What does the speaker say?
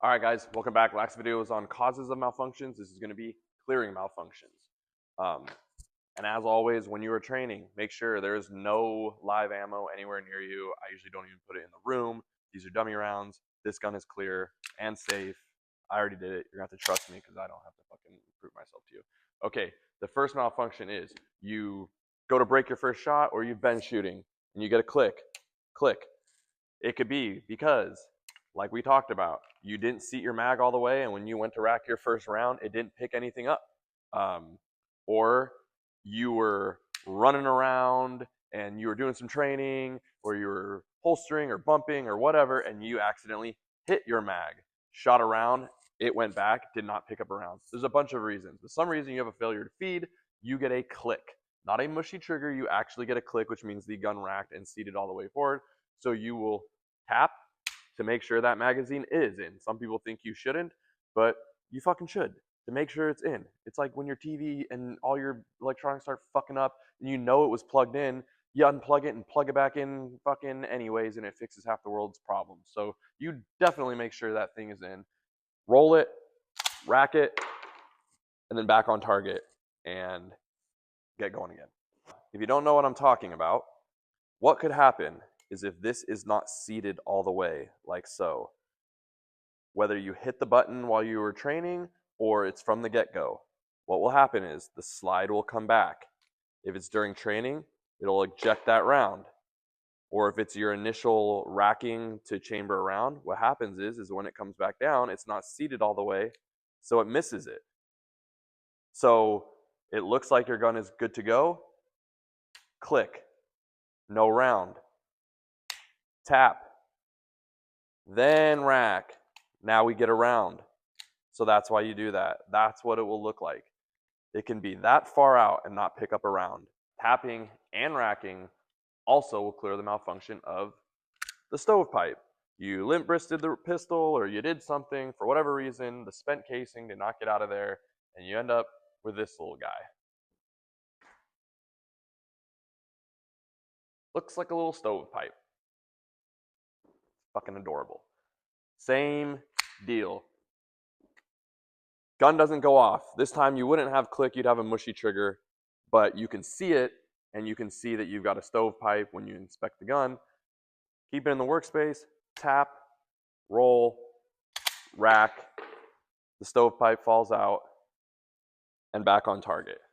All right, guys, welcome back. Last video was on causes of malfunctions. This is going to be clearing malfunctions. Um, and as always, when you are training, make sure there is no live ammo anywhere near you. I usually don't even put it in the room. These are dummy rounds. This gun is clear and safe. I already did it. You're going to have to trust me because I don't have to fucking prove myself to you. Okay, the first malfunction is you go to break your first shot or you've been shooting and you get a click. It could be because, like we talked about, you didn't seat your mag all the way, and when you went to rack your first round, it didn't pick anything up. Or you were running around and you were doing some training, or you were holstering or bumping or whatever, and you accidentally hit your mag, shot around, it went back, did not pick up a round. There's a bunch of reasons. For some reason, you have a failure to feed, you get a click. Not a mushy trigger, you actually get a click, which means the gun racked and seated all the way forward. So you will tap to make sure that magazine is in. Some people think you shouldn't, but you fucking should to make sure it's in. It's like when your TV and all your electronics start fucking up and you know it was plugged in, you unplug it and plug it back in fucking anyways, and it fixes half the world's problems. So you definitely make sure that thing is in. Roll it, rack it, and then back on target and get going again. If you don't know what I'm talking about, what could happen is if this is not seated all the way, like so, whether you hit the button while you were training or it's from the get-go, what will happen is the slide will come back. If it's during training, it'll eject that round. Or if it's your initial racking to chamber a round, what happens is when it comes back down, it's not seated all the way, so it misses it. So it looks like your gun is good to go. Click. No round. Tap. Then rack. Now we get a round. So that's why you do that. That's what it will look like. It can be that far out and not pick up a round. Tapping and racking also will clear the malfunction of the stovepipe. You limp wristed the pistol or you did something for whatever reason, the spent casing did not get out of there, and you end up with this little guy. Looks like a little stovepipe. Fucking adorable. Same deal. Gun doesn't go off. This time you wouldn't have click, you'd have a mushy trigger, but you can see it, and you can see that you've got a stovepipe when you inspect the gun. Keep it in the workspace, tap, roll, rack, the stovepipe falls out, and back on target.